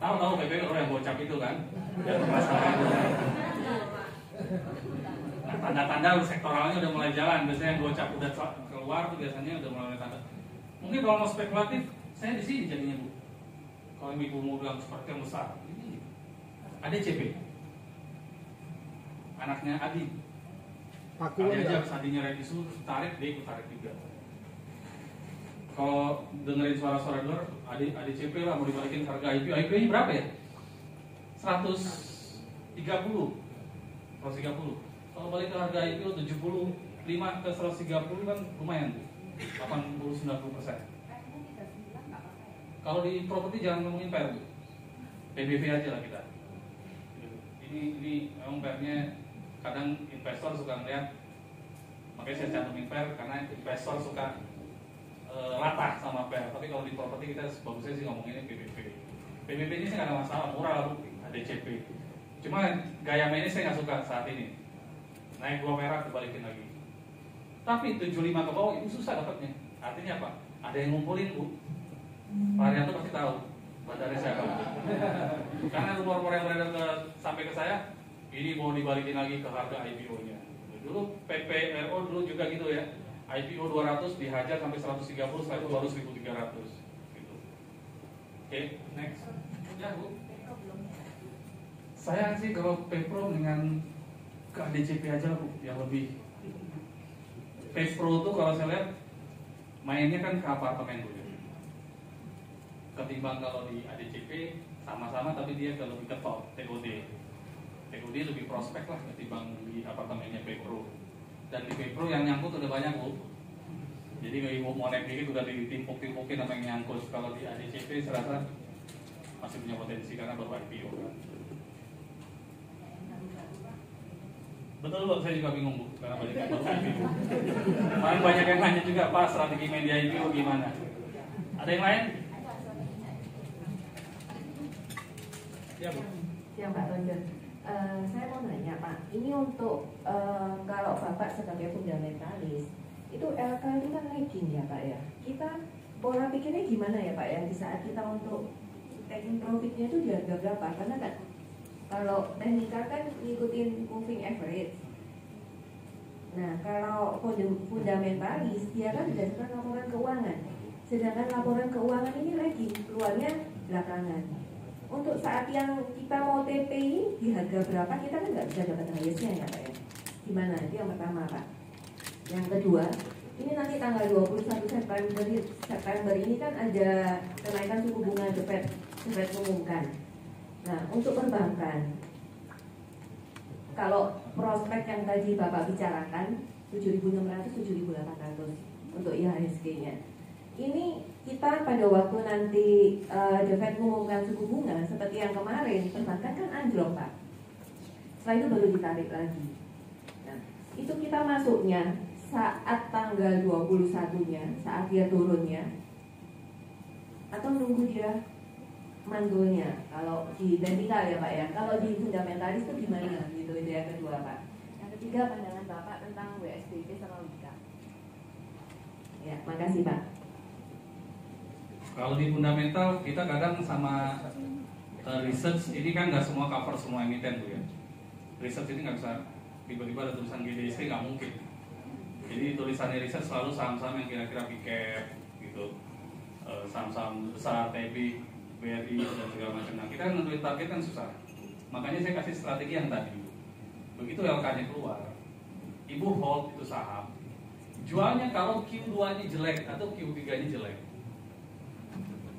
Tahu PP orang yang gocap itu kan, yang masalah itu. Nah, tanda-tanda sektoralnya udah mulai jalan. Biasanya yang gocap udah keluar tuh biasanya udah mulai tanda. Mungkin kalau mau spekulatif, saya di sini jadinya Bu. Kalau ibu mau bilang seperti yang besar, ini ada CP, anaknya Adi. Adi aja pas Adinya Redisu tarik, dia ikut tarik juga. Kalau dengerin suara-suara luar, Adi CP lah mau dibalikin harga IPO. IPO-nya berapa ya? 130. Kalau balik ke harga IPO 75 ke 130 kan lumayan Bu. 80-90%. Kalau di properti jangan ngomongin PER Bu. PBV aja lah kita. Ini memang PER-nya kadang investor suka ngeliat, makanya saya cantumin PER karena investor suka rata sama PER. Tapi kalau di properti kita bagusnya sih ngomonginnya PBV. PBV ini sih nggak ada masalah, murah lah Bu, ada CP. Cuma gaya mainnya saya nggak suka saat ini. Naik 2 merah dibalikin lagi. Tapi 75 ke bawah itu susah dapatnya. Artinya apa? Ada yang ngumpulin Bu. Pak Arianto pasti tahu bandarnya siapa. Karena rumor-rumor yang beredar sampai ke saya, ini mau dibalikin lagi ke harga IPO-nya. Dulu PPRO dulu juga gitu ya. IPO 200 dihajar sampai 130, setelah itu baru 1.300 gitu. Oke, next. Ya Bu. Saya sih kalau Pepro dengan ke ADCP aja Bu, yang lebih. Pepro tuh kalau saya lihat mainnya kan ke apartemen Bu. Ketimbang kalau di ADCP sama-sama tapi dia lebih ke top TOD. TOD lebih prospek lah ketimbang di apartemennya Pepro. Dan di Pepro yang nyangkut udah banyak Bu. Jadi kalau mau naik dikit udah ditimpuk-timpukin sama yang nyangkut. Kalau di ADCP saya rasa masih punya potensi karena baru IPO kan. Betul Bu, saya juga bingung Bu karena banyak yang baru IPO. Paling banyak yang nanya juga Pak, strategi media IPO gimana? Ada yang lain? Ya Bu. Ya Pak Roger, saya mau nanya Pak, ini untuk kalau Bapak sebagai fundamentalis, itu LK itu kan lagging ya Pak ya. Kita pola pikirnya gimana ya Pak ya di saat kita untuk taking profitnya itu di harga berapa? Karena kan kalau teknikal kan ngikutin moving average. Nah kalau fundamentalis dia kan berdasarkan laporan keuangan. Sedangkan laporan keuangan ini lagi keluarnya belakangan. Untuk saat yang kita mau TP ini di harga berapa kita kan nggak bisa dapat highest-nya ya Pak ya. Gimana? Itu yang pertama Pak. Yang kedua, ini nanti tanggal 21 September ini kan ada kenaikan suku bunga The Fed mengumumkan. Nah untuk perbankan, kalau prospek yang tadi Bapak bicarakan 7.600, 7.800 untuk IHSG-nya. Ini kita pada waktu nanti The Fed mengumumkan suku bunga seperti yang kemarin, perbankan kan anjlok Pak. Setelah itu baru ditarik lagi. Nah, itu kita masuknya saat tanggal 21-nya, saat dia turunnya, atau nunggu dia mandulnya. Kalau di teknikal ya Pak ya, kalau di fundamentalis itu gimana gitu itu yang kedua Pak. Yang ketiga pandangan Bapak tentang WSBB sama WIKA. Ya, makasih Pak. Kalau di fundamental kita kadang sama research ini kan nggak semua cover semua emiten Bu ya. Research ini nggak bisa tiba-tiba ada tulisan GDC, nggak mungkin. Jadi tulisannya research selalu saham-saham yang kira-kira big cap gitu, saham-saham besar, TB, BRI dan segala macam. Nah kita nentuin target kan susah. Makanya saya kasih strategi yang tadi. Begitu LK-nya keluar, Ibu hold itu saham. Jualnya kalau Q2-nya jelek atau Q3-nya jelek.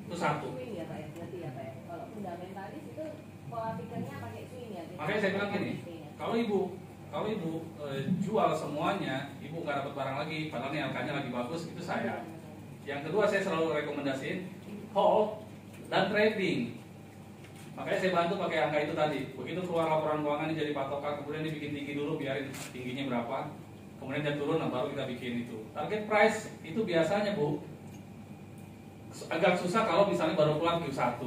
Itu satu. Swing ya Pak ya, berarti ya Pak ya. Kalau fundamentalis itu pola pikirnya pakai swing ya. Makanya saya bilang gini, kalau ibu jual semuanya, ibu nggak dapat barang lagi, padahal nih angkanya lagi bagus, itu saya. Yang kedua saya selalu rekomendasiin hold dan trading. Makanya saya bantu pakai angka itu tadi. Begitu keluar laporan keuangan ini jadi patokan, kemudian dibikin tinggi dulu, biarin tingginya berapa, kemudian dia turun, nah baru kita bikin itu. Target price itu biasanya Bu agak susah kalau misalnya baru keluar Q1,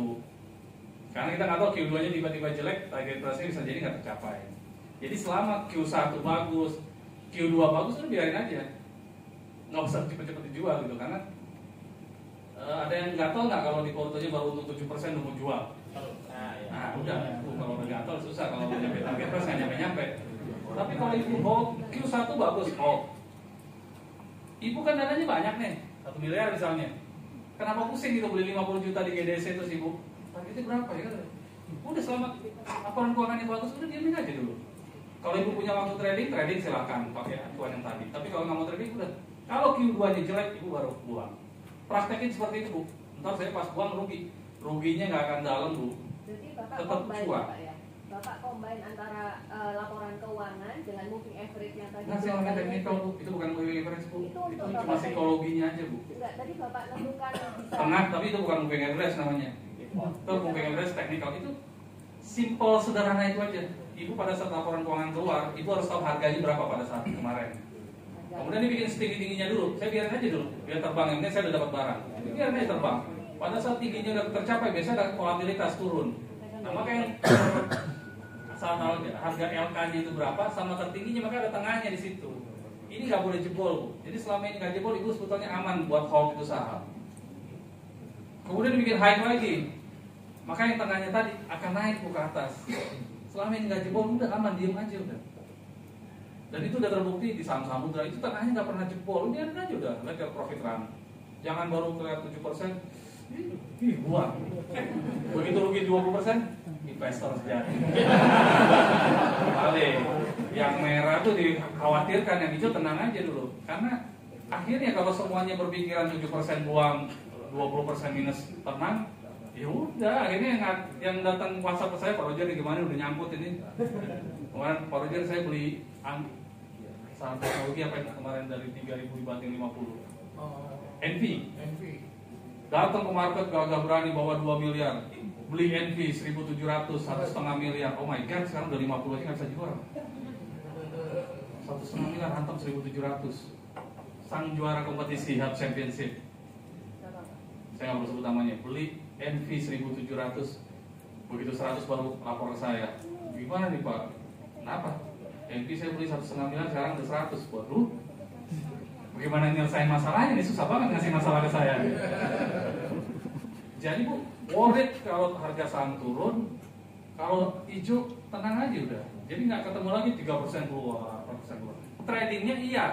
karena kita nggak tahu Q2-nya tiba-tiba jelek, target price-nya bisa jadi nggak tercapai. Jadi selama Q1 bagus, Q2 bagus, itu biarin aja, nggak usah cepet-cepet dijual gitu, karena ada yang nggak tahu nggak kalau di portonya baru untuk 7% mau jual. Nah udah, kalau udah gatal susah, kalau udah nyampe target price nggak nyampe-nyampe. Tapi kalau ibu hold Q1 bagus hold. Ibu kan dananya banyak nih, 1 miliar misalnya. Kenapa pusing gitu beli 50 juta di GDC terus ibu? Targetnya berapa ya? Udah selama laporan keuangannya bagus, udah diamin aja dulu. Kalau ibu punya waktu trading silakan pakai acuan yang tadi. Tapi kalau nggak mau trading udah. Kalau Q2-nya jelek, ibu baru buang. Praktekin seperti itu bu. Ntar saya pas buang ruginya nggak akan dalam bu. Jadi Bapak Tetap combine cuan. Pak ya? Bapak combine antara laporan keuangan dengan moving average yang tadi. Nggak sih orang teknikal bu, itu bukan moving average bu. Itu Itu untuk cuma Bapak psikologinya aja bu. Enggak, tadi Bapak tentukan bisa. Tengah, tapi itu bukan moving average namanya. Itu moving average teknikal itu simple sederhana itu aja. Ibu pada saat laporan keuangan keluar, ibu harus tahu harganya berapa pada saat kemarin. Kemudian dibikin setinggi-tingginya dulu. Saya biarin aja dulu, biar terbang. Yang penting saya udah dapat barang. Biarin aja terbang. Pada saat tingginya udah tercapai, biasanya ada volatilitas turun. Nah makanya saat harga LK-nya itu berapa, sama tertingginya maka ada tengahnya di situ. Ini nggak boleh jebol, Bu. Jadi selama ini nggak jebol, ibu sebetulnya aman buat hold itu saham. Kemudian dibikin high lagi, maka yang tengahnya tadi akan naik ke atas. Selama ini nggak jebol, udah aman, diem aja udah. Dan itu udah terbukti di saham samudra, itu tengahnya nggak pernah jebol, biarin aja udah, lihat profit run. Jangan baru kelihatan 7%, buang. Begitu rugi 20%, investor sejati. Balik. Yang merah tuh dikhawatirkan, yang hijau tenang aja dulu. Karena akhirnya kalau semuanya berpikiran 7% buang, 20% minus tenang, ya udah. Akhirnya yang datang WhatsApp ke saya, Pak Roger gimana udah nyangkut ini. Kemarin Pak Roger saya beli saham teknologi apa yang kemarin dari 3.000 dibanding 50. NV. Datang ke market gagah berani bawa 2 miliar. Beli NV 1.700, 1,5 miliar. Oh my god, sekarang udah 50 aja nggak bisa jual. 1,5 miliar hantam 1.700. Sang juara kompetisi Hub Championship. Saya nggak perlu sebut namanya. Beli NV 1.700. Begitu 100 baru lapor ke saya. Gimana nih Pak? Kenapa? NV saya beli 1,5 miliar, sekarang udah 100. Waduh. Bagaimana nyelesain masalahnya? Ini susah banget ngasih masalah ke saya. Jadi Bu, worried kalau harga saham turun, kalau hijau tenang aja udah. Jadi nggak ketemu lagi 3% keluar, 4% keluar. Tradingnya iya.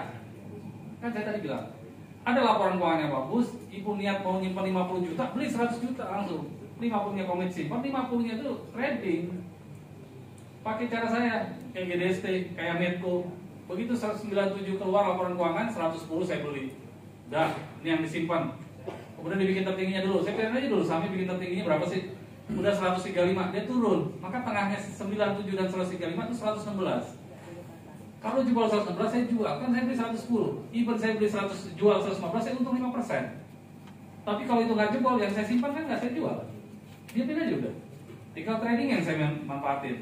Kan saya tadi bilang, ada laporan keuangannya bagus, ibu niat mau nyimpan 50 juta, beli 100 juta langsung. 50-nya komit simpan, 50-nya itu trading. Pakai cara saya, kayak GDST, kayak Medco. Begitu 197 keluar laporan keuangan, 110 saya beli. Dah, ini yang disimpan. Kemudian dibikin tertingginya dulu. Saya kira aja dulu, sampai bikin tertingginya berapa sih? Udah 135, dia turun. Maka tengahnya 97 dan 135 itu 116. Kalau jebol 116 saya jual, kan saya beli 110. Even saya beli 100 jual 115, saya untung 5%. Tapi kalau itu nggak jebol, yang saya simpan kan nggak saya jual. Diamin aja udah. Tinggal trading yang saya manfaatin.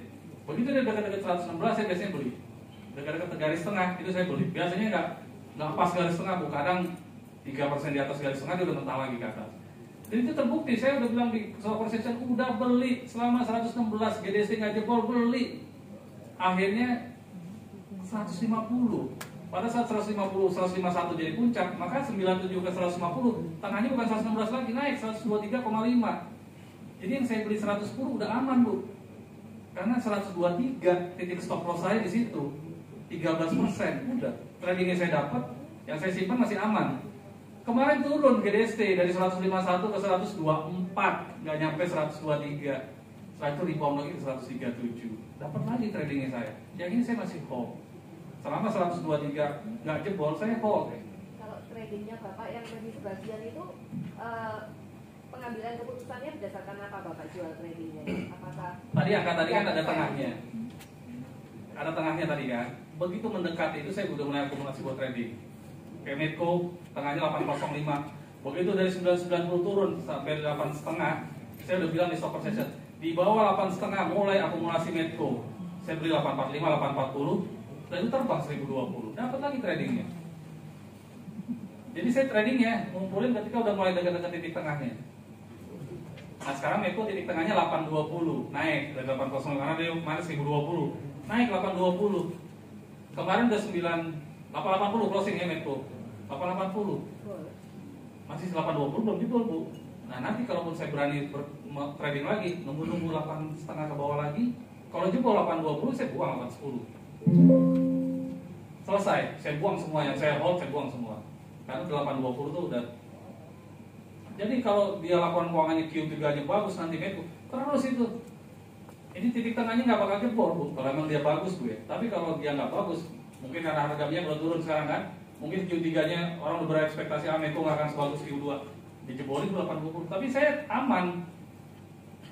Begitu dia dekat-dekat 116, saya biasanya beli. Dekat-dekat garis tengah itu saya beli. Biasanya nggak pas garis tengah, Bu. Kadang 3% di atas garis tengah dia udah mentah lagi ke atas. Dan itu terbukti. Saya udah bilang di soal persepsi udah beli selama 116 GDC nggak jebol, beli. Akhirnya 150. Pada saat 150, 151 jadi puncak, maka 97 ke 150 tengahnya bukan 116 lagi, naik 123,5. Jadi yang saya beli 110 udah aman, Bu. Karena 123 titik stop loss saya di situ 13%. Udah, tradingnya saya dapat, yang saya simpan masih aman. Kemarin turun GDST dari 151 ke 124, nggak nyampe 123. Setelah itu rebound lagi ke 137. Dapat lagi tradingnya saya. Yang ini saya masih hold. Selama 123 nggak jebol, saya hold. Kalau tradingnya Bapak yang lebih sebagian itu pengambilan keputusannya berdasarkan apa Bapak jual tradingnya? Apakah tadi angka tadi kan ada tengahnya. Ada tengahnya tadi kan. Begitu mendekat itu saya udah mulai akumulasi buat trading. Kayak Medco tengahnya 805. Begitu dari 990 turun sampai 8,5, saya udah bilang di stock session. Di bawah 8,5 mulai akumulasi Medco. Saya beli 845, 840. Dan itu terbang 1020, dapat lagi tradingnya. Jadi saya tradingnya ngumpulin ketika udah mulai dekat-dekat titik tengahnya. Nah sekarang Medco titik tengahnya 820, naik dari 805 karena dia kemarin 1020, naik 820. Kemarin udah 880 closing ya Medco, 880. Masih 820 belum jebol Bu. Nah nanti kalaupun saya berani trading lagi, nunggu 8,5 ke bawah lagi, kalau jebol 8,20 saya buang 8,10. Selesai, saya buang semua yang saya hold, saya buang semua. Karena 8,20 itu udah. Jadi kalau dia laporan keuangannya Q3-nya bagus, nanti itu terus itu. Ini titik tengahnya nggak bakal jebol, Bu. Kalau memang dia bagus, Bu ya. Tapi kalau dia nggak bagus, mungkin karena harganya belum turun sekarang kan, mungkin Q3-nya orang udah berekspektasi Meko nggak akan sebagus Q2, dijebolin 8,20. Tapi saya aman.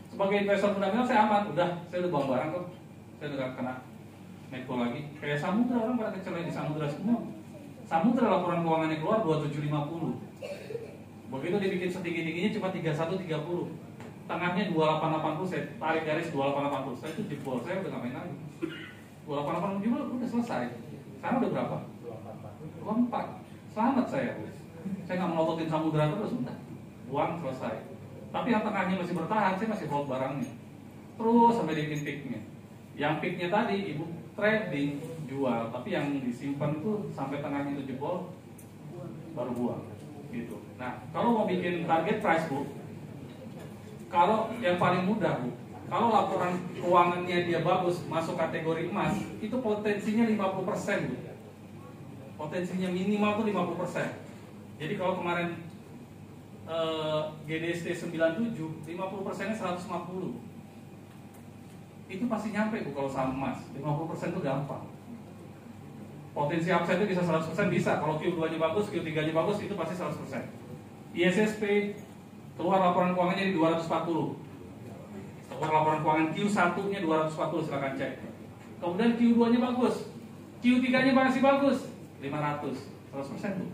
Sebagai investor fundamental saya aman. Udah, saya udah buang barang kok. Saya udah nggak kena Meko lagi. Kayak Samudra, orang pada kecelakaan di Samudra semua. Samudra laporan keuangannya keluar 2750. Begitu dibikin setinggi-tingginya cuma 3130. Tengahnya 2880, saya tarik garis 2880. Saya itu jebol, saya udah ngapain lagi. 2880 jebol udah selesai. Sekarang udah berapa? 24. Selamat saya. Saya nggak melototin Samudra terus, udah buang selesai. Tapi yang tengahnya masih bertahan, saya masih hold barangnya. Terus sampai bikin peaknya. Yang peaknya tadi ibu trading jual, tapi yang disimpan itu sampai tengahnya itu jebol baru buang. Gitu. Nah, kalau mau bikin target price, Bu, kalau yang paling mudah, Bu, kalau laporan keuangannya dia bagus, masuk kategori emas, itu potensinya 50%, Bu. Potensinya minimal tuh 50%. Jadi kalau kemarin GDST 97, 50%-nya 150. Itu pasti nyampe, Bu, kalau saham emas. 50% itu gampang. Potensi upside itu bisa 100%, bisa. Kalau Q2-nya bagus, Q3-nya bagus, itu pasti 100%. ISSP keluar laporan keuangannya di 240. Keluar laporan keuangan Q1-nya 240, silakan cek. Kemudian Q2-nya bagus, Q3-nya masih bagus, 500, 100%, Bu.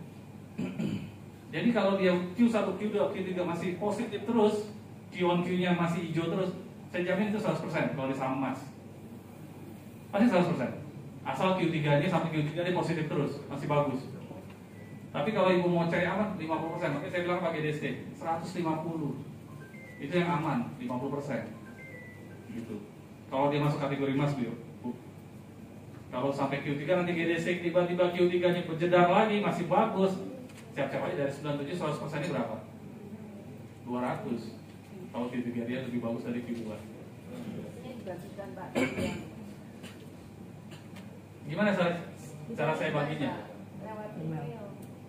Jadi kalau dia Q1, Q2, Q3 masih positif terus, Q1Q-nya masih hijau terus, saya jamin itu 100% kalau di saham emas. Pasti 100%. Asal Q3-nya sampai Q3 dia positif terus, masih bagus. Tapi kalau ibu mau cari aman 50%, makanya saya bilang pakai DST 150. Itu yang aman, 50%. Gitu. Kalau dia masuk kategori emas, Bu. Kalau sampai Q3 nanti GDC tiba-tiba Q3-nya berjedar lagi masih bagus. Siap-siap aja dari 97 100%-nya berapa? 200. Kalau Q3 dia lebih bagus dari Q2. Gimana cara saya baginya?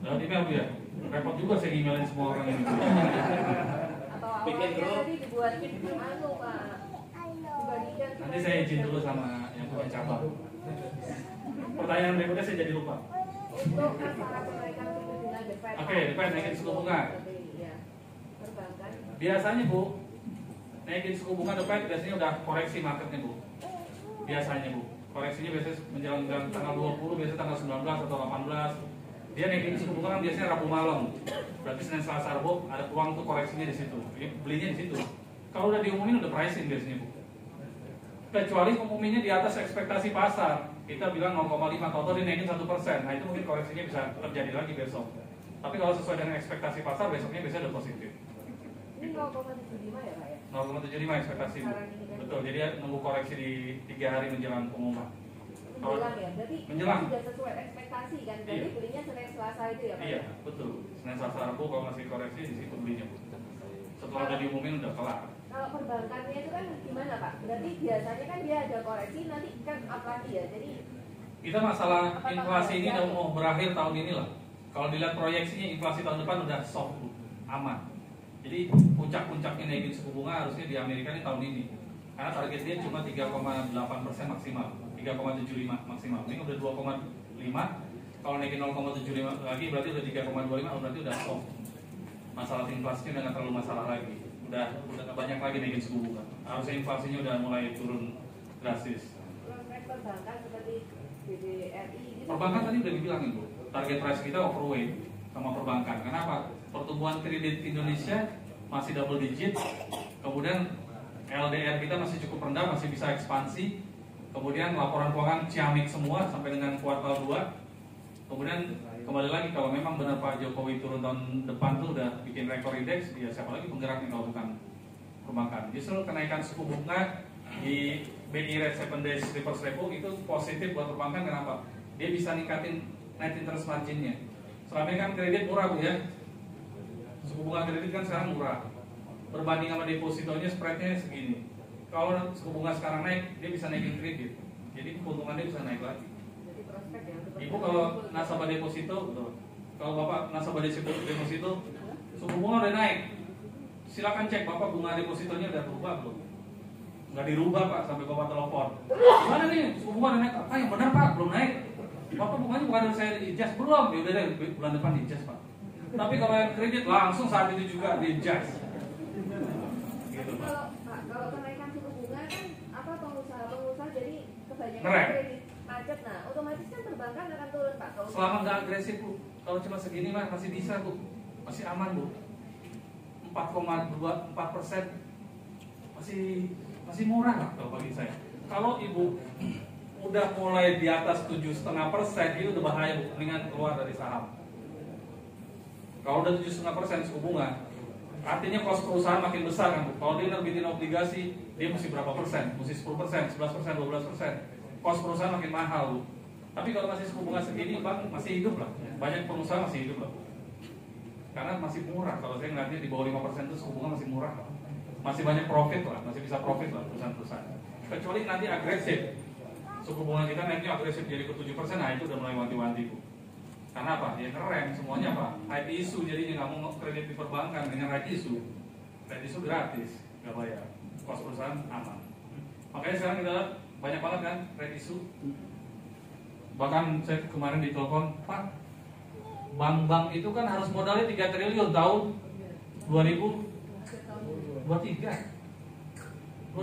Lewat email, Bu ya? Repot juga saya emailin semua orang ini. Atau awalnya tadi dibuat anu, Pak. Nanti saya izin dulu sama yang punya cabang. Pertanyaan berikutnya saya jadi lupa. Untuk masalah kenaikan suku bunga The Fed. Oke, The Fed naikin suku bunga. Perbankan. Biasanya, Bu, naikin suku bunga The Fed biasanya udah koreksi marketnya, Bu. Biasanya, Bu. Koreksinya biasanya menjelang tanggal 20, biasanya tanggal 19 atau 18. Dia naikin suku bunga kan biasanya Rabu malam. Berarti Senin, Selasa, Rabu ada peluang untuk koreksinya di situ. Belinya di situ. Kalau udah diumumin udah pricing biasanya, Bu. Kecuali umuminya di atas ekspektasi pasar, kita bilang 0,5, kalau dia naikin 1%, nah itu mungkin koreksinya bisa terjadi lagi besok. Tapi kalau sesuai dengan ekspektasi pasar, besoknya bisa udah positif. Ini 0,75 ya, Pak ya? 0,75 ekspektasi, Bu. Betul, jadi ya, nunggu koreksi di 3 hari menjelang pengumuman. Menjelang ya, berarti menjelang. sudah sesuai ekspektasi kan? Jadi Iya. belinya Senin Selasa itu ya, Pak? Iya, betul. Senin, Selasa, Rabu kalau masih koreksi di situ belinya, Bu. Setelah udah diumumin udah kelar. Kalau perbankannya itu kan gimana, Pak? Berarti biasanya kan dia ada koreksi, nanti kan up lagi ya. Jadi kita masalah inflasi ini udah mau berakhir tahun ini lah. Kalau dilihat proyeksinya inflasi tahun depan udah soft, Bu. Aman. Jadi puncak-puncaknya naikin suku bunga harusnya di Amerika ini tahun ini. Karena target dia cuma 3,8% maksimal, 3,75 maksimal. Ini udah 2,5. Kalau naikin 0,75 lagi berarti udah 3,25, berarti udah soft. Masalah inflasinya udah nggak terlalu masalah lagi. Udah nggak banyak lagi naikin suku bunga. Harusnya inflasinya udah mulai turun drastis. prospek perbankan seperti BBRI gitu. Perbankan tadi udah dibilangin, Bu. Target price kita overweight sama perbankan. Kenapa? Pertumbuhan kredit Indonesia masih double digit. Kemudian LDR kita masih cukup rendah, masih bisa ekspansi. Kemudian laporan keuangan ciamik semua sampai dengan kuartal 2. Kemudian kembali lagi kalau memang benar Pak Jokowi turun tahun depan tuh udah bikin rekor indeks, ya siapa lagi penggeraknya kalau bukan perbankan. Justru kenaikan suku bunga di BI Rate 7 Days Reverse Repo itu positif buat perbankan. Kenapa? Dia bisa ningkatin net interest marginnya. Selama ini kan kredit murah, Bu ya. Suku bunga kredit kan sekarang murah. berbanding sama depositonya spreadnya segini. Kalau suku bunga sekarang naik, dia bisa naikin kredit, jadi keuntungan dia bisa naik lagi. Jadi prospek ya. Ibu kalau nasabah deposito, kalau bapak nasabah deposito, suku bunga udah naik, silakan cek bapak bunga depositonya udah berubah belum? Nggak dirubah pak, sampai bapak telepon. Gimana nih suku bunga udah naik? Ah yang benar pak, belum naik. Bapak bunganya bukan dari saya ijaz belum? Ya udah deh bulan depan ijaz pak. Tapi kalau yang kredit langsung saat itu juga di ijaz. Gitu pak. Kalau kenaikan suku bunga kan apa pengusaha jadi kebanyakan Ngerem. kredit macet, nah otomatis kan perbankan akan turun pak. Selama nggak agresif bu, kalau cuma segini mah masih bisa bu, masih aman bu. 4,24% masih murah lah kalau bagi saya. Kalau ibu udah mulai di atas 7,5% itu udah bahaya bu, mendingan keluar dari saham. Kalau udah 7,5% suku bunga, artinya kos perusahaan makin besar kan bu. Kalau dia nerbitin obligasi, dia mesti berapa persen? Mesti 10%, 11%, 12%. Kos perusahaan makin mahal bu. Tapi kalau masih suku bunga segini, bank masih hidup lah. Banyak pengusaha masih hidup lah bu. Karena masih murah. Kalau saya ngeliatnya di bawah 5% itu suku bunga masih murah lah. Masih banyak profit lah, masih bisa profit lah perusahaan-perusahaan. Kecuali nanti agresif, suku bunga kita naiknya agresif jadi ke 7%, nah itu udah mulai wanti-wanti bu. Karena apa? Ya ngerem semuanya apa? Right issue, jadinya nggak mau kredit di perbankan dengan right issue. Right issue gratis, nggak bayar. Kos perusahaan aman. Makanya sekarang kita lihat banyak banget kan right issue. Bahkan saya kemarin ditelepon, Pak, bank-bank itu kan harus modalnya 3 triliun tahun 2023. 22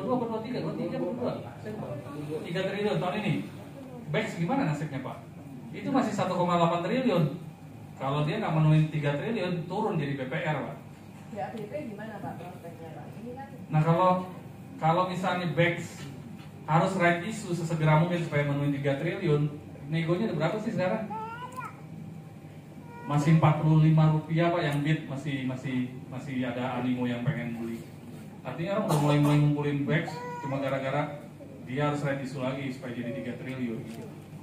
atau 23? 23 atau 22? 3 triliun tahun ini. BEX gimana nasibnya Pak? Itu masih 1,8 triliun. Kalau dia nggak memenuhi 3 triliun, turun jadi BPR Pak. Ya BP gimana Pak prospeknya Pak? Ini kan. Nah kalau misalnya BEX harus right issue sesegera mungkin supaya memenuhi 3 triliun, negonya ada berapa sih sekarang? Masih 45 rupiah Pak yang bid, masih ada animo yang pengen beli. Artinya orang udah mulai ngumpulin BEX cuma gara-gara dia harus right issue lagi supaya jadi 3 triliun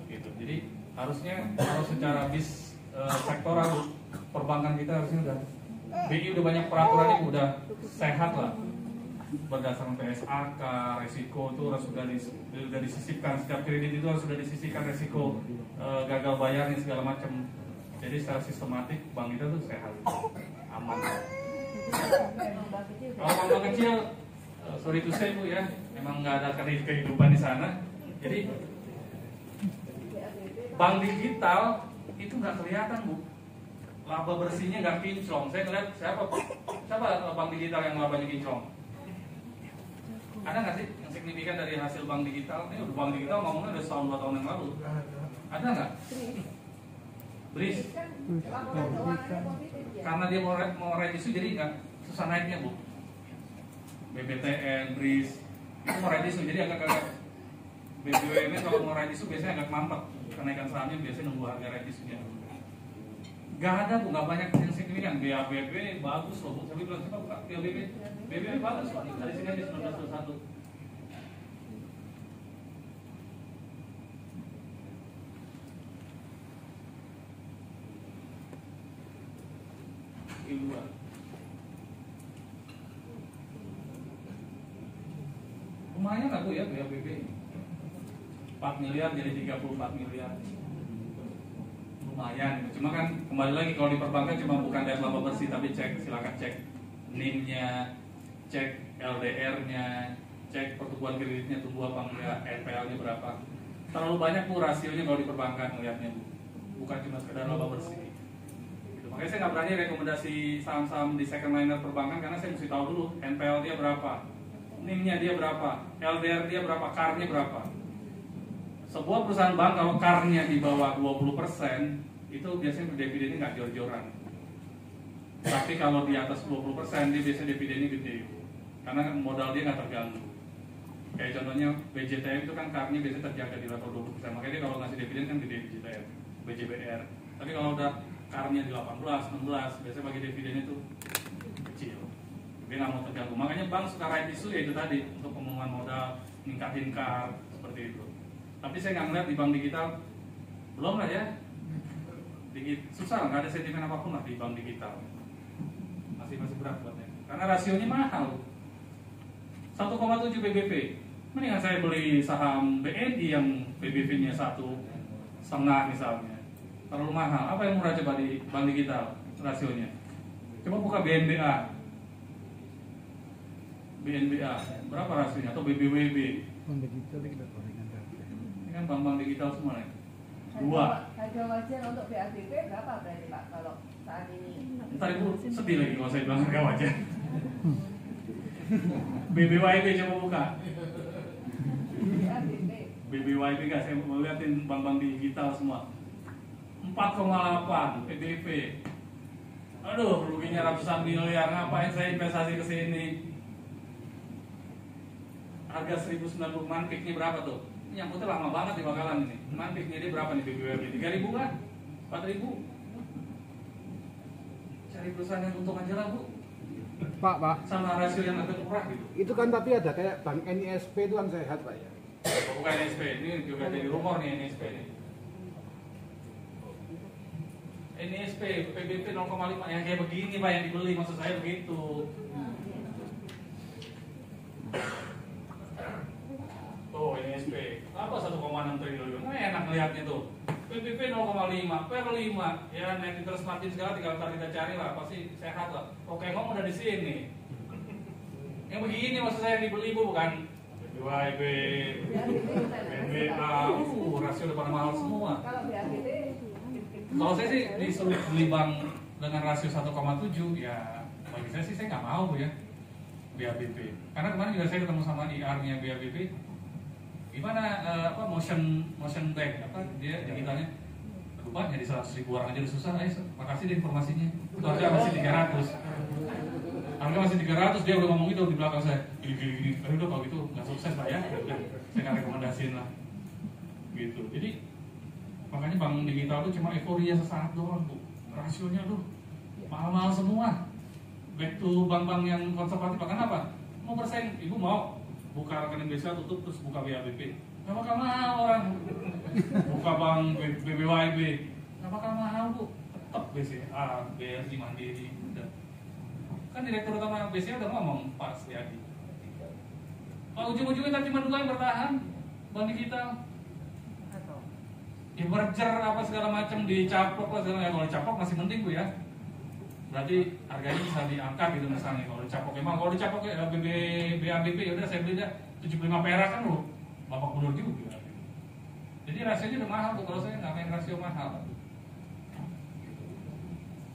gitu. Jadi harusnya kalau secara sektoral perbankan kita harusnya udah BI udah banyak peraturannya udah sehat lah, berdasarkan PSAK, resiko itu harus sudah disisipkan, setiap kredit itu harus sudah disisipkan resiko gagal bayarnya segala macam. Jadi secara sistematik bank kita tuh sehat, aman. Kalau bank kecil, sorry to say bu ya, memang nggak ada kehidupan di sana. Jadi bank digital itu nggak kelihatan bu, laba bersihnya nggak kinclong. Saya ngeliat siapa bank digital yang labanya kinclong? Ada nggak sih yang signifikan dari hasil bank digital? Ini bank digital ngomongnya udah setahun 2 tahun yang lalu. Ada nggak? BRIS. Karena dia mau right issue jadi nggak susah naiknya bu. BBTN, BRIS itu mau right issue jadi agak BBWM kalau mau right issue biasanya agak mampet. Kenaikan sahamnya biasanya nunggu harga right issue-nya. Gak ada bu, gak banyak yang signifikan. BABB bagus loh bu. Saya bilang coba buka BABB bagus loh. Dari sini aja 1921. Lumayan lah bu ya BABB 4 miliar jadi 34 miliar. Lumayan, cuma kan kembali lagi kalau di perbankan cuma bukan dari laba bersih tapi silakan cek NIM-nya, cek LDR-nya, cek pertumbuhan kreditnya tumbuh apa enggak, NPL-nya berapa. Terlalu banyak bu rasionya kalau di perbankan melihatnya bu, bukan cuma sekedar laba bersih. Gitu. Makanya saya nggak berani rekomendasi saham-saham di second liner perbankan karena saya mesti tahu dulu NPL dia berapa, NIM-nya dia berapa, LDR dia berapa, CAR-nya berapa. Sebuah perusahaan bank kalau CAR-nya di bawah 20% itu biasanya dividennya nggak jor-joran. Tapi kalau di atas 20% dia biasanya dividennya gede karena modal dia nggak terganggu. Kayak contohnya BJTM itu kan CAR-nya biasanya terjaga di level 20%. Makanya dia kalau ngasih dividen kan gede BJTM, BJBR. Tapi kalau udah CAR-nya di 18, 16 biasanya bagi dividennya itu kecil. Dia nggak mau terganggu. Makanya bank suka right issue ya itu tadi untuk pengumuman modal, ningkatin CAR seperti itu. Tapi saya nggak ngeliat di bank digital belum lah ya. Susah nggak ada sentimen apapun lah di bank digital. Masih berat buatnya. karena rasionya mahal. 1,7 PBV. Mendingan saya beli saham BNI yang PBV-nya 1,5 misalnya. Terlalu mahal. Apa yang murah coba di bank digital rasionya? Coba buka BNBA. BNBA berapa rasionya? Atau BBWB? Ini kan bank-bank digital semua nih. 2. Harga wajar untuk BABP berapa berarti Pak kalau saat ini? Ntar ibu sedih lagi kalau saya bilang harga wajar. BBWB coba buka. BABP. BBWB gak, saya mau liatin bank-bank digital semua. 4,8 PBV. Aduh, ruginya ratusan miliar. Ngapain saya investasi ke sini? Harga 1090 manpiknya berapa tuh? Ini yang putih lama banget di Bakalan ini. Manpiknya dia berapa nih BBWB? 3.000 kan? 4.000? Cari perusahaan yang untung aja lah, Bu. Pak. Sama rasio yang agak murah gitu. Itu kan tapi ada kayak bank NISP itu kan sehat Pak ya. Bukan NSP, ini juga jadi rumor nih NSP nih. NSP, PBV 0,5 yang kayak begini Pak yang dibeli, maksud saya begitu. Tuh NSP, apa 1,6 triliun? Nah, enak ngeliatnya tuh. PBV 0,5, per 5, ya net interest margin segala tinggal ntar kita cari lah, pasti sehat lah. Oke, ngomong udah di sini. Yang begini maksud saya dibeli Bu, bukan BBWB, BNBA, rasio udah pada mahal semua. Kalau BABP Kalau saya sih disuruh beli bank dengan rasio 1,7, ya bagi saya sih saya nggak mau ya BABP. Karena kemarin juga saya ketemu sama IR-nya BABP. Gimana motion bank apa dia digitalnya? Lupa jadi 100.000 orang aja udah susah. Ayo, makasih deh informasinya. Itu harga masih 300. Harga masih 300, dia udah ngomong itu di belakang saya. Gini. Udah kalau gitu nggak sukses Pak ya. Saya nggak rekomendasiin lah. Gitu. Jadi makanya bank digital itu cuma euforia sesaat doang Bu. Rasionya tuh mahal-mahal semua. Back to bank-bank yang konservatif. Karena apa? Mau bersaing, ibu mau buka rekening BCA tutup terus buka BABP. Gak bakal mahal orang. Buka bank BBWB. Gak bakal mahal Bu. Tetap BCA, BRI Mandiri. Udah. Kan direktur utama BCA udah ngomong Pak Setiadi. Kalau ujung-ujungnya cuma 2 yang bertahan, bank digital. Ya merger apa segala macam dicaplok lah segala. Kalau dicaplok masih mending Bu ya. Berarti harganya bisa diangkat gitu misalnya kalau dicaplok. Emang kalau dicaplok ya BABP ya udah saya beli dah 75 perak kan loh. Bapak Gubernur juga. Jadi rasionya udah mahal tuh, kalau saya nggak main rasio mahal.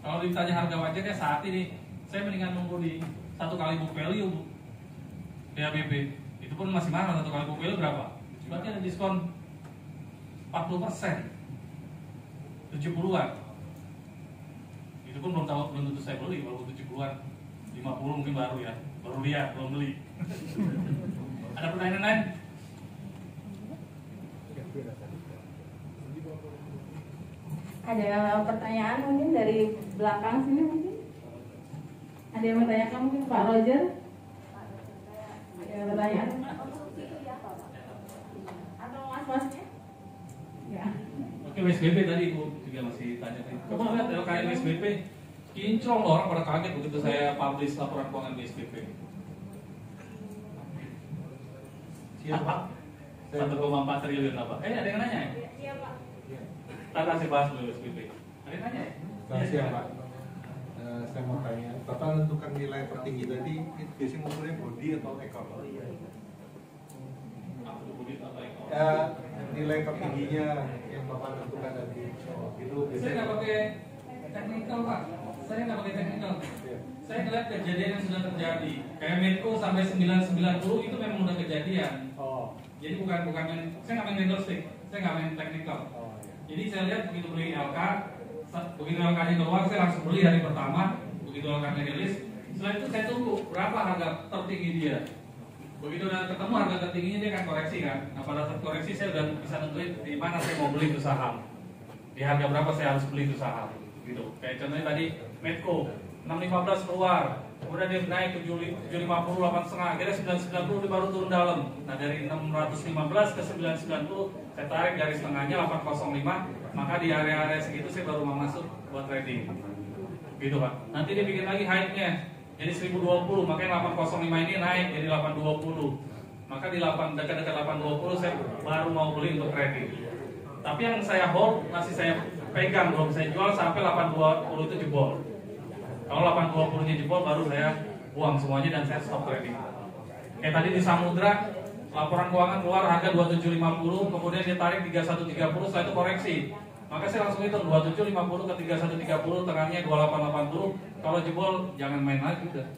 Kalau ditanya harga wajarnya saat ini, saya mendingan nunggu di 1 kali book value Bu. BABP itu pun masih mahal. 1 kali book value berapa? Berarti ada diskon 40%, 70-an. Itu pun belum tentu saya beli, walaupun 70-an, 50 mungkin baru ya, baru lihat, belum beli. Ada pertanyaan lain? Ada pertanyaan mungkin dari belakang sini mungkin? Ada yang bertanyakan mungkin Pak Roger? Ada yang bertanyaan? Atau mas-masnya? Ya. Oke, WSBP tadi Ibu juga masih tanya. Coba lihat LKM WSBP, kinclong loh, orang pada kaget begitu saya publish laporan keuangan WSBP. Siapa? 1,4 triliun apa? Ada yang nanya ya? Iya Pak. Kita kasih bahas dulu WSBP. Ada yang nanya ya? Kasih ya Pak. Saya mau tanya, Bapak menentukan nilai tertinggi tadi itu biasanya mengukurnya body atau ekor? Nilai tertingginya yang Bapak tentukan tadi itu Saya nggak pakai teknikal Pak. Saya nggak pakai teknikal. Saya ngeliat kejadian yang sudah terjadi. Kayak Medco sampai 990 itu memang udah kejadian. Jadi bukan saya nggak main candlestick, saya nggak main teknikal. Jadi saya lihat begitu beli LK, begitu LK-nya keluar saya langsung beli hari pertama. Begitu LK-nya rilis, setelah itu saya tunggu berapa harga tertinggi dia. Begitu udah ketemu harga tertingginya dia akan koreksi kan. Nah pada saat koreksi saya udah bisa nentuin di mana saya mau beli itu saham. Di harga berapa saya harus beli itu saham. Gitu. Kayak contohnya tadi Medco 615 keluar, kemudian dia naik ke 750, 8,5, kira 990 dia baru turun dalam. Nah dari 615 ke 990 saya tarik garis tengahnya 805, maka di area-area segitu saya baru mau masuk buat trading. Gitu Pak. Nanti dia bikin lagi hype-nya jadi 1020, makanya 805 ini naik jadi 820. Maka di dekat-dekat 820 saya baru mau beli untuk kredit. Tapi yang saya hold masih saya pegang, belum saya jual sampai 820 itu jebol. Kalau 820-nya jebol baru saya buang semuanya dan saya stop trading. Kayak tadi di Samudra, laporan keuangan keluar harga 2750, kemudian dia tarik 3130, setelah itu koreksi. Maka saya langsung hitung 2750 ke 3130, tengahnya 2880. Kalau jebol jangan main lagi udah.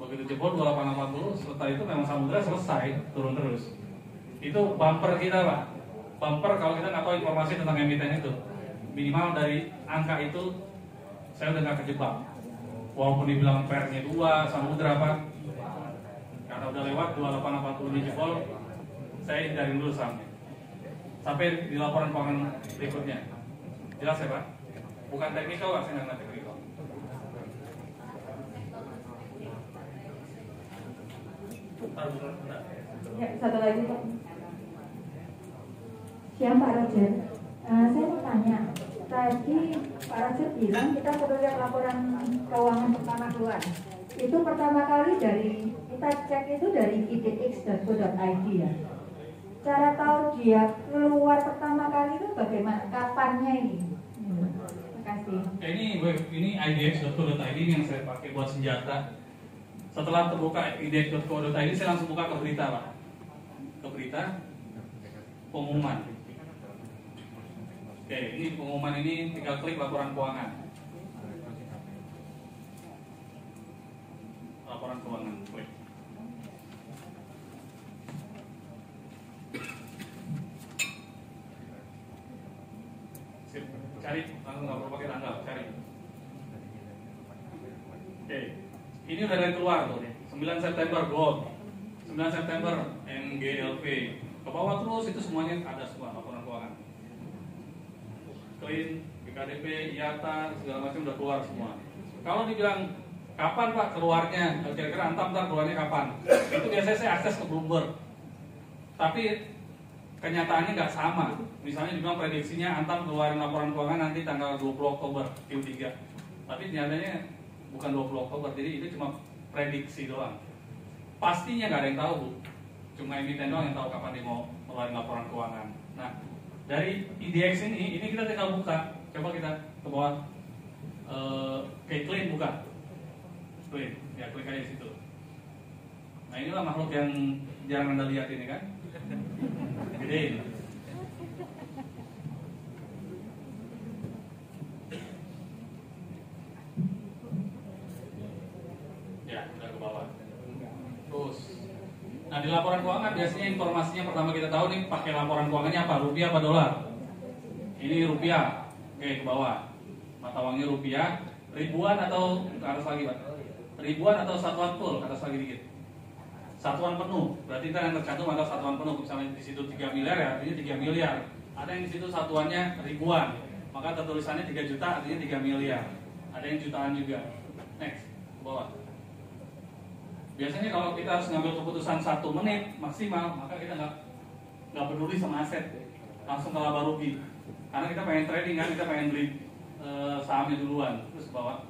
Begitu jebol 2880, setelah itu memang Samudra selesai, turun terus. Itu bumper kita, Pak. Bumper kalau kita nggak tahu informasi tentang emiten itu. Minimal dari angka itu saya udah nggak kejebak. Walaupun dibilang pernya 2, Samudra Pak, karena udah lewat 2880 ini jebol, saya hindarin dulu sahamnya. Sampai di laporan keuangan berikutnya. Jelas ya Pak? Bukan teknikal Pak, saya nggak teknikal. Ya, satu lagi Pak. Siang Pak Roger, saya mau tanya. Tadi Pak Roger bilang kita perlu lihat laporan keuangan pertama keluar. Itu pertama kali kita cek itu dari idx.co.id ya. Cara tahu dia keluar pertama kali itu bagaimana? Kapannya ini? Terima kasih. Ini idx.co.id yang saya pakai buat senjata. Setelah terbuka idx.co.id saya langsung buka ke berita Pak. Ke berita pengumuman. Oke, ini pengumuman ini tinggal klik laporan keuangan. Laporan keuangan, klik. Sip, cari, langsung nggak perlu pakai tanggal, cari. Oke, ini udah dari keluar tuh, 9 September gold, 9 September MGLV. Ke bawah terus itu semuanya ada semua laporan keuangan. Clean, BKDP, IATA, segala macam udah keluar semua. Kalau dibilang kapan Pak keluarnya, kira-kira Antam ntar keluarnya kapan? Itu biasanya saya akses ke Bloomberg. Tapi kenyataannya nggak sama. Misalnya dibilang prediksinya Antam keluarin laporan keuangan nanti tanggal 20 Oktober Q3. Tapi nyatanya bukan 20 Oktober, jadi itu cuma prediksi doang. Pastinya nggak ada yang tahu Bu. Cuma emiten doang yang tahu kapan dia mau keluarin laporan keuangan. Nah, dari IDX ini kita tinggal buka. Coba kita ke bawah. Kayak clean buka. Clean, ya klik aja situ. Nah inilah makhluk yang jarang Anda lihat ini kan. Gedein. Ya, udah ke bawah. Terus. Nah di laporan keuangan biasanya informasinya pertama kita tahu nih pakai laporan keuangannya apa, rupiah apa dolar. Ini rupiah, oke ke bawah. Mata uangnya rupiah, ribuan atau ke atas lagi Pak? Ribuan atau satuan full, ke atas lagi dikit. Satuan penuh, berarti kita yang tercantum adalah satuan penuh. Misalnya di situ 3 miliar ya, artinya 3 miliar. Ada yang di situ satuannya ribuan, maka tertulisannya 3 juta, artinya 3 miliar. Ada yang jutaan juga. Next, ke bawah. Biasanya kalau kita harus ngambil keputusan 1 menit maksimal, maka kita nggak peduli sama aset, langsung ke laba rugi. Karena kita pengen trading kan, kita pengen beli sahamnya duluan, terus ke bawah.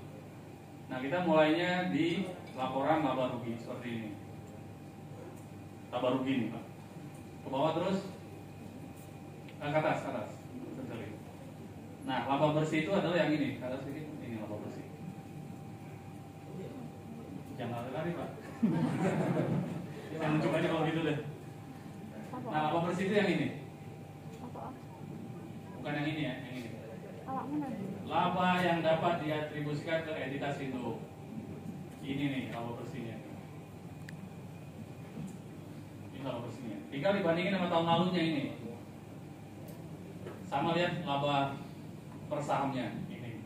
Nah kita mulainya di laporan laba rugi seperti ini. Laba rugi nih Pak. Ke bawah terus, ke atas. Nah laba bersih itu adalah yang ini, ke atas sedikit, ini laba bersih. Jangan lari Pak. Saya mencoba aja kalau gitu deh. Nah laba bersih itu yang ini. Bukan yang ini ya, yang ini. Laba yang dapat diatribusikan ke entitas induk. Ini nih laba bersihnya. Ini laba bersihnya. Tinggal dibandingin sama tahun lalunya ini. Sama lihat laba per sahamnya ini.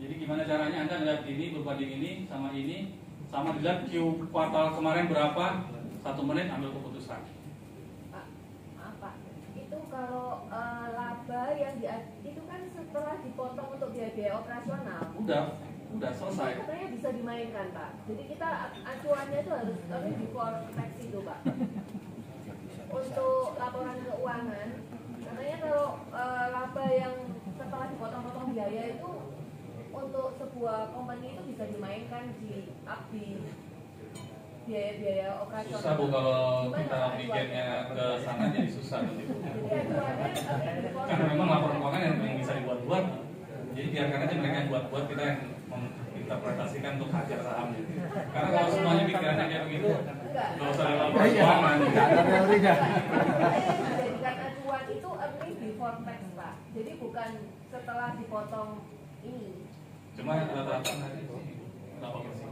Jadi gimana caranya Anda lihat ini berbanding ini, sama dilihat Q kuartal kemarin berapa, 1 menit ambil keputusan. Pak, itu kalau laba yang itu kan setelah dipotong untuk biaya operasional. Udah selesai. Katanya bisa dimainkan Pak. Jadi kita acuannya itu harus before tax itu Pak. Untuk laporan keuangan, katanya kalau laba yang setelah dipotong-potong biaya itu untuk sebuah company itu bisa dimainkan di biaya-biaya operasional. Susah Bu kalau kita bikinnya ke sana jadi susah nanti Bu. Jadi acuannya Karena memang laporan keuangan yang bisa dibuat-buat. Jadi biarkan aja mereka yang buat-buat, kita yang menginterpretasikan untuk hajar sahamnya. Karena kalau semuanya pikirannya kayak begitu, nggak usah ada laporan keuangan. Tidak ada teorinya. Dijadikan acuan itu earning before tax Pak. Jadi bukan setelah dipotong ini. Cuma rata-rata nanti berapa persen?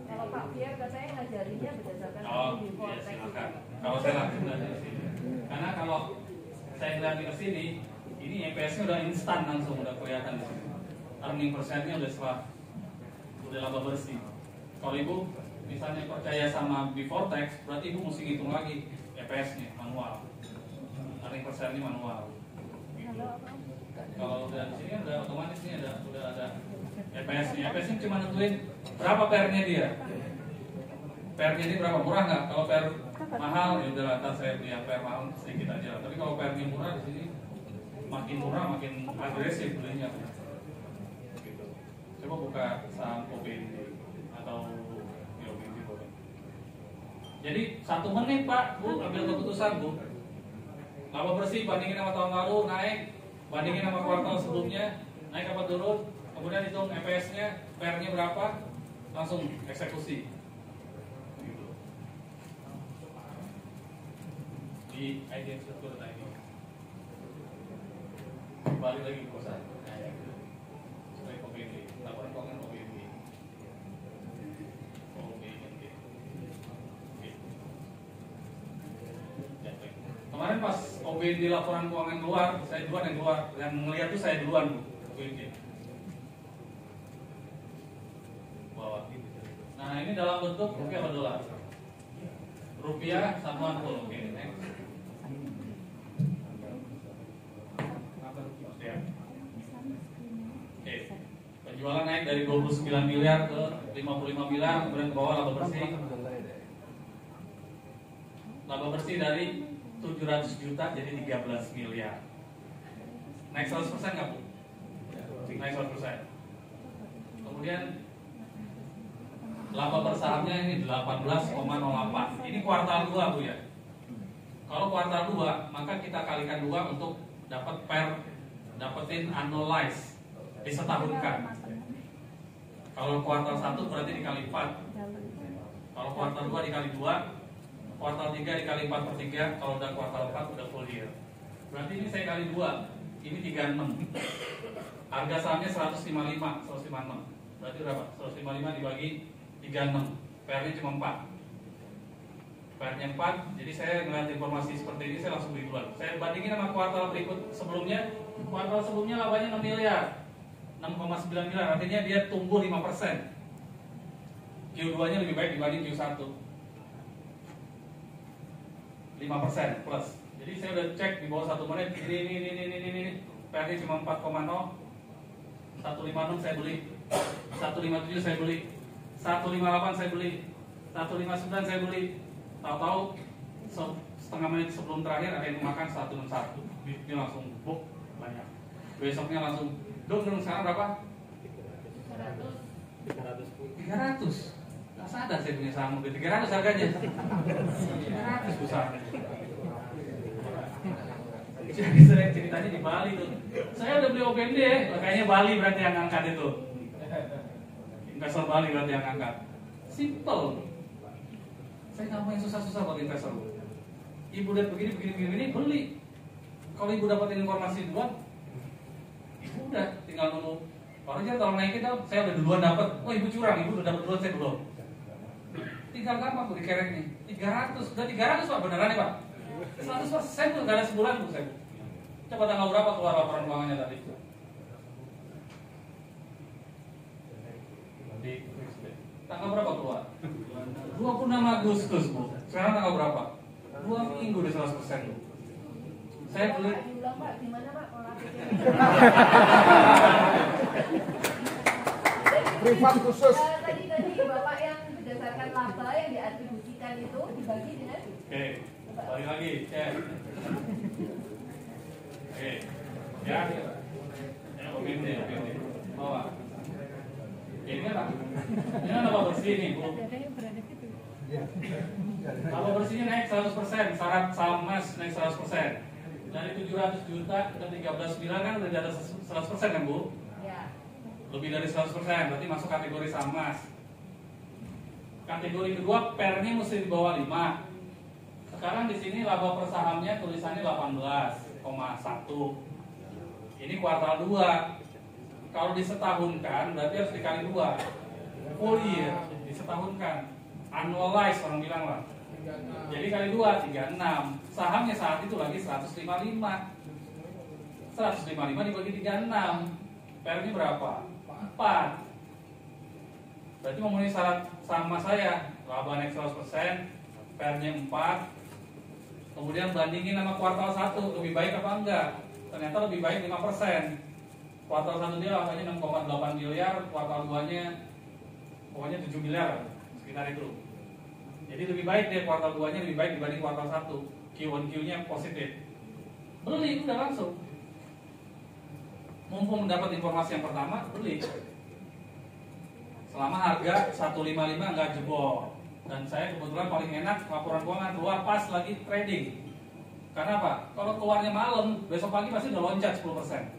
Kalau Pak Pierre katanya ngajarinnya berdasarkan Oh, earning before iya tax. silakan. Kalau saya langsung dari sini. Karena kalau saya ngeliat ke sini, ini EPS-nya udah instan langsung, udah kelihatan di sini. Earning persennya udah laba bersih. Kalau Ibu misalnya percaya sama before tax, berarti Ibu mesti ngitung lagi EPS-nya manual. Earning persennya manual. Gitu. Kalau udah di sini udah otomatis nih udah ada EPS-nya. EPS-nya cuma nentuin berapa PR-nya dia. PR-nya ini berapa, murah nggak? Kalau PR mahal ya udah lantas saya beli yang PR mahal sedikit aja. Tapi kalau PR-nya murah di sini makin murah makin agresif belinya. Gitu. Coba buka saham OBND atau OBND boleh. Jadi 1 menit Pak, Bu ambil keputusan Bu. Laba bersih bandingin sama tahun lalu naik, bandingin sama kuartal sebelumnya naik apa turun, kemudian hitung EPS-nya, PR-nya berapa, langsung eksekusi. Gitu. Di idx.co.id. Balik lagi ke kosan. Supaya OBND, laporan keuangan OBND. OBND. Kemarin pas OBND laporan keuangan keluar, saya duluan yang keluar, yang melihat itu saya duluan Bu, OBND. Bawah. Nah ini dalam bentuk rupiah atau dolar? Rupiah satuan full, oke. Next. Oke. Penjualan naik dari 29 miliar ke 55 miliar, kemudian ke bawah laba bersih. Laba bersih dari 700 juta jadi 13 miliar. Naik 100% nggak Bu? Naik 100%. Kemudian laba bersahamnya ini 18,08. Ini kuartal 2 Bu ya. Kalau kuartal 2 maka kita kalikan 2 untuk dapetin annualize, disetahunkan. Kalau kuartal 1 berarti dikali 4. Kalau kuartal 2 dikali 2, kuartal 3 dikali 4/3, kalau udah kuartal 4 udah full year. Berarti ini saya kali 2, ini 36. Harga sahamnya 156. Berarti berapa? 155 dibagi 36. PR-nya cuma 4. PR-nya 4, jadi saya ngeliat informasi seperti ini saya langsung beli duluan. Saya bandingin sama kuartal berikut sebelumnya. Kuartal sebelumnya labanya 6 miliar. 6,9 miliar, artinya dia tumbuh 5%. Q2-nya lebih baik dibanding Q1. 5% plus. Jadi saya udah cek di bawah 1 menit. Ini PR-nya cuma 4,0. 156 saya beli. 157 saya beli. 158 saya beli. 159 saya beli. Tahu-tahu setengah menit sebelum terakhir ada yang makan 161. Dia langsung book banyak. Besoknya langsung dong sekarang berapa? 300. Gak sadar saya punya saham mobil 300 harganya. 300 besar. Jadi saya ceritanya di Bali tuh. Saya udah beli OBND ya, makanya Bali berarti yang angkat itu. Investor Bali berarti yang angkat. Simple. Saya nggak mau yang susah-susah buat investor. Ibu lihat begini, beli. Kalau ibu dapatin informasi duluan, ibu udah tinggal nunggu. Orang aja kalau naikin dong, saya udah duluan dapat. Oh ibu curang, ibu udah dapat duluan, saya belum. Tinggal gampang bu dikereknya. 300, udah 300 Pak beneran nih Pak. 100% tuh, gak ada sebulan bu saya. Coba tanggal berapa keluar laporan keuangannya tadi? Tanggal berapa keluar? 26 Agustus bu. Sekarang tanggal berapa? 2 minggu udah 100% bu. Saya beli. Diulang Pak, gimana Pak? Privat khusus. Tadi Bapak yang berdasarkan laba yang diatribusikan itu dibagi dengan. Oke, balik lagi, cek. Oke, ya, OBND. bawah. Ini kan laba bersih nih, Bu. Laba bersihnya naik 100%, syarat saham emas naik 100%. Dari 700 juta ke 13,9 kan udah di atas 100% kan, Bu? Ya. Lebih dari 100%, berarti masuk kategori saham emas. Kategori kedua, pernya mesti di bawah 5. Sekarang di sini laba per sahamnya tulisannya 18,1. Ini kuartal 2. Kalau disetahunkan berarti harus dikali 2. Full year disetahunkan. Annualize orang bilang lah. Jadi kali 2, 36. Sahamnya saat itu lagi 155. 155 dibagi 36. PR-nya berapa? 4. Berarti memenuhi syarat sama saya. Laba naik 100%, PR-nya 4. Kemudian bandingin sama kuartal 1, lebih baik apa enggak? Ternyata lebih baik 5%. Kuartal 1 dia labanya 6,8 miliar, kuartal 2-nya pokoknya 7 miliar, sekitar itu. Jadi lebih baik dia kuartal 2-nya lebih baik dibanding kuartal 1. Q1Q-nya positif. Beli udah langsung. Mumpung mendapat informasi yang pertama, beli. Selama harga 155 nggak jebol. Dan saya kebetulan paling enak laporan keuangan keluar pas lagi trading. Karena apa? Kalau keluarnya malam, besok pagi pasti udah loncat 10%.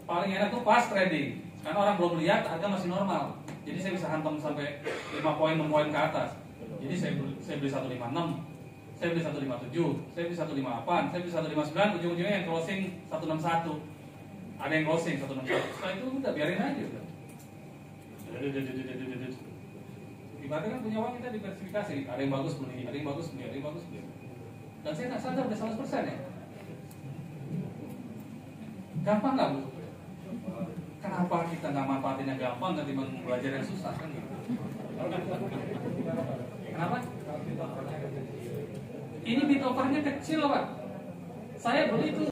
Paling enak tuh pas trading, karena orang belum lihat harga masih normal. Jadi saya bisa hantam sampai 5 poin, 6 poin ke atas. Jadi saya beli 156, saya beli 157, saya beli 158, saya beli 159, ujung-ujungnya yang closing 161. Ada yang closing 161. Setelah itu udah biarin aja udah. Ibaratnya kan punya uang kita diversifikasi, ada yang bagus beli, ada yang bagus beli, ada yang bagus beli. Dan saya nggak sadar udah 100% ya. Gampang nggak, Bu? Kenapa kita nggak manfaatinnya gampang ketimbang belajar yang susah kan gitu? Kenapa? Ini bit overnya kecil, Pak. Saya beli itu